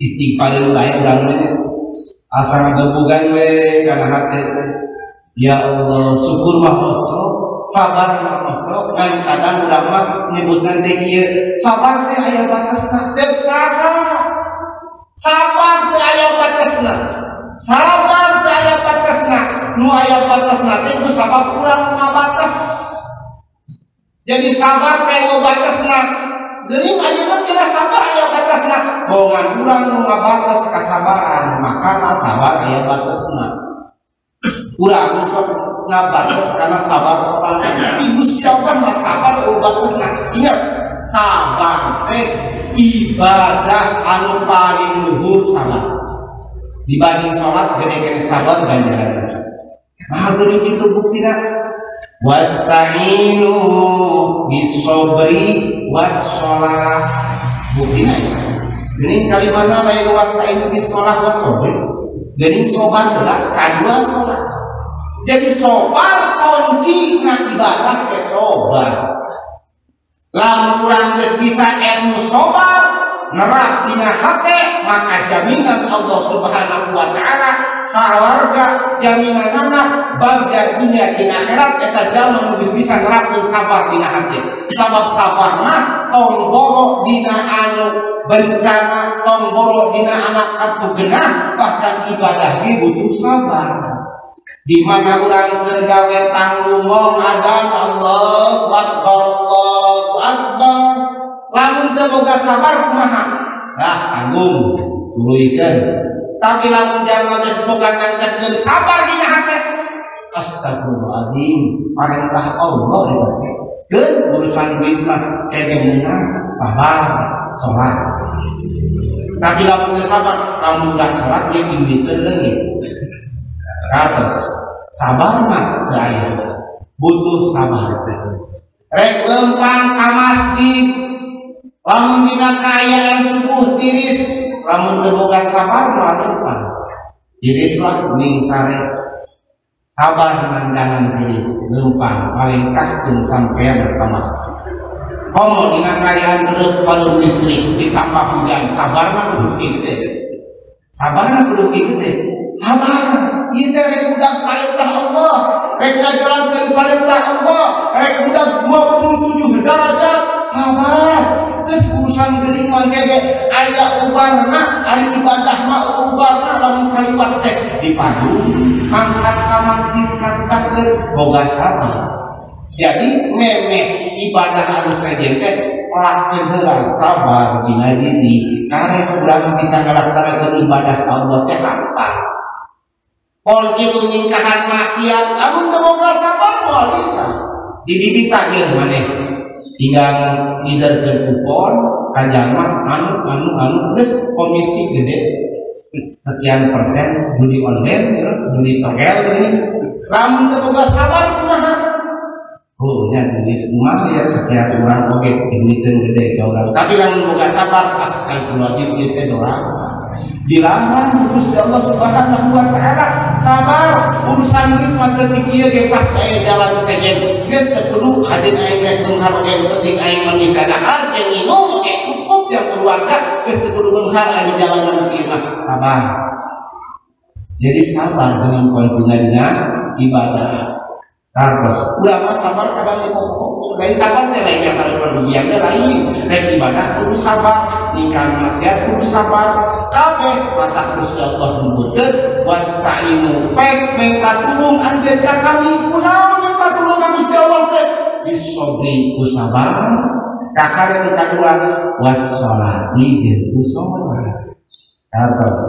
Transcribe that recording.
istighfar bae urang mah asa ngagebugan we kana hate teh. Ya Allah, syukur mah osok, sabar mah osok, ngan kadang urang mah nyebutna teh kieu, sabar teh aya batasna, teu saha. Sabar teh aya batasna. Sabar teh aya batasna. Nu aya batasna teh geus sabab urang ngabatas. Jadi sabar teh aya batasna. Geuning ayeuna kira sabar aya batasna. Bohongan urang nu ngabatas kasabaran, maka sabar aya batasna. Urang sok ngabatas karena sabar sorangan. Ti Gusti Allah mah sabar batasna. Ingat, sabar teh ibadah anu paling luhur sabar. Dibanding sholat gede-gede sabar ganjaran. Nah, geuning kitu buktina. Wasta'inu bisobri wassholah. Buktina geuning kalimana lain wasta'inu bisolah wassobri. Geuning sobar heula kadua sholat. Jadi sobar kunci na ibadah teh sobar. Lamun urang geus bisa ilmu sobar nerap dina hate, maka jaminan Allah Subhanahu wa taala sawarga jaminanna bagja dunia dina akhirat eta jalma nu bisa nerapkeun sabar dina hate. Sabab sabar mah tong boro dina anu bencana, tong boro dina anak katugenah, bahkan ibadah ge butuh sabar. Di mana urang keur gawe tanggung adan Allahu Akbar, Allahu Akbar. Lamun teu boga sabar kumaha? Lah tanggung tuluikeun. Tapi lamun jalma geus boga nancepkeun sabar dina hate, astagfirullahaladzim, perintah Allah eta teh. Geus urusan duit mah kedeuna sabar salat. Tapi lamun geus sabar, lamun gak salat ye duitkeun leungit. Terus sabar mah teu aya. Butuh sabar. Rek lempang ka masjid, lamun dina kaayaan subuh tiris, lamun teu boga sabar mah lempang. Tiris lah ning sare. Sabar mandangan tiris, lempang paling kahkeun sampean ka masjid. Komo dina kaayaan beureup palu listrik ditambah hujan, sabar mah kudu kitu. Sabar mah kudu kitu. Sabar. Ieu teh rek budak perintah Allah, rek ngajalankeun perintah Allah, rek budak 27 derajat. Sabar. Geus urusan geuning mah gege aya ubarna, ari ibadah mah ubarna lamun kalimat teh dipadu mangkat ka masjid maksakeun boga sabar. Jadi memeh ibadah anu sajen teh olahkeun heula sabar dina diri. Karek urang bisa ngalaksanakeun ibadah ka Allah teh gampang. Pol kitu nyingkahan maksiat, lamun teu boga sabar moal bisa. Dididik tagih maneh. Tinggal ngiderkeun kupon ka jalma anu geus komisi gede sekian persen judi online, judi togel ini. Lamun teu boga sabar kumaha? Oh, nya duit kumaha ya setiap urang oge duitkeun gede ka urang. Tapi lamun boga sabar astagfirullahaladzim ieu teh doa. Dilarang Gusti Allah Subhanahu wa taala sabar urusan duit mah teu kieu ge pas aya jalan sajen geus teu kudu hadir aing rek beunghar oge penting aing mandi sadahar jeung minum cukup yang keluarga geus teu kudu beunghar aya jalan kieu mah sabar. Jadi sabar dengan konjungannya ibadah. Terus urang mah sabar kadang dipokok dari sabar teh lain yang pergian teh lain rek ibadah kudu sabar, ningkal maksiat kudu sabar. Kabeh patah Gusti Allah nuntutkeun wasta'inu pek minta tulung anjeun ka kami kunaon minta tulung ka Gusti Allah teh bisobri ku sabar kakare nu kadua wassholati jeung ku salat. Terus